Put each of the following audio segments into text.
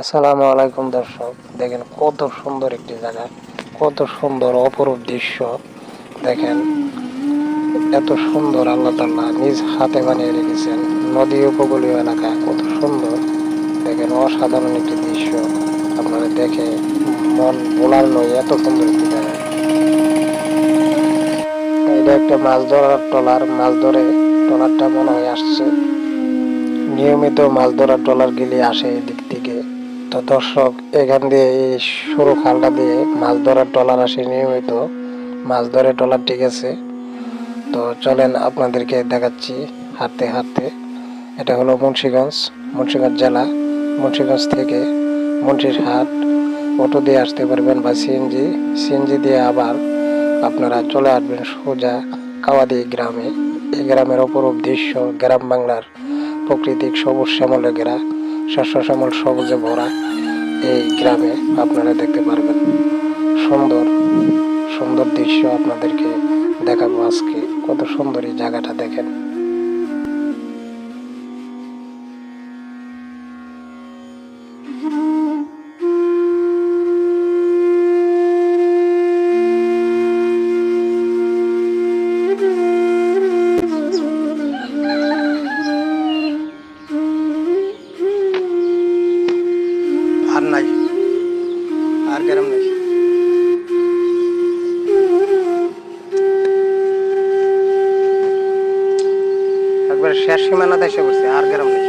আসসালামু আলাইকুম দর্শক, দেখেন কত সুন্দর একটি জায়গা, কত সুন্দর অপরূপ দৃশ্য। দেখেন এত সুন্দর আল্লাহ তাআলা নিজ হাতে বানিয়ে রেখেছেন। নদী উপকূলীয় এলাকা কত সুন্দর, দেখেন অসাধারণ একটি দৃশ্য। আপনারা দেখে মন ভোলার নয়, এত সুন্দর একটি জায়গা। এটা একটা মাছ ধরার ট্রলার, মাছ ধরে ট্রলারটা মনে হয় আসছে। নিয়মিত মাছ ধরার ট্রলার গেলে আসে এদিক থেকে। তো দর্শক, এখান দিয়ে এই সরু খালটা দিয়ে মাছ ধরার ট্রলার আসে নিয়মিত, মাছ ধরে ট্রলার, ঠিক আছে। তো চলেন আপনাদেরকে দেখাচ্ছি হাঁটতে হাঁটতে। এটা হলো মুন্সিগঞ্জ জেলা। মুন্সিগঞ্জ থেকে মুন্সিরহাট অটো দিয়ে আসতে পারবেন, বা সিএনজি দিয়ে আবার আপনারা চলে আসবেন সোজা কাওয়াদি গ্রামে। এই গ্রামের অপরূপ দৃশ্য, গ্রাম বাংলার প্রাকৃতিক সবুজ শ্যামলে ঘেরা, শস্য শ্যামল সবুজে ভরা এই গ্রামে আপনারা দেখতে পারবেন সুন্দর সুন্দর দৃশ্য। আপনাদেরকে দেখাবো আজকে, কত সুন্দর এই জায়গাটা দেখেন। আর নাই, আর গ্রাম নাই, একবার শেষ সীমানাতে এসে পড়ছে, আর গ্রাম নেই।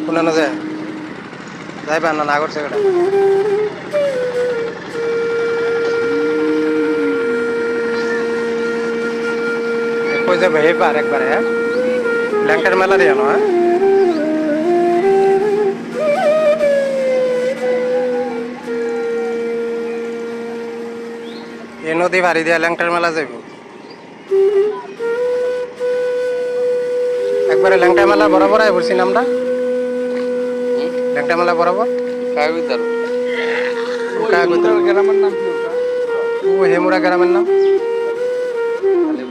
কোন যায় যাইবা না, না করছে এটা কই যাবে এবার একবারে। হ্যাঁ, ল্যাংটার মেলা দিয়ে হ্যাঁ। এই নদী বাড়ি দিয়ে ল্যাংটার মেলা যাইব, একবারে ল্যাংটা মেলা বরাবর আই পড়ছি নামটা, ল্যাংটা মেলা বরাবর। গ্রামের নাম কি? ও হেমুরা গ্রামের নাম।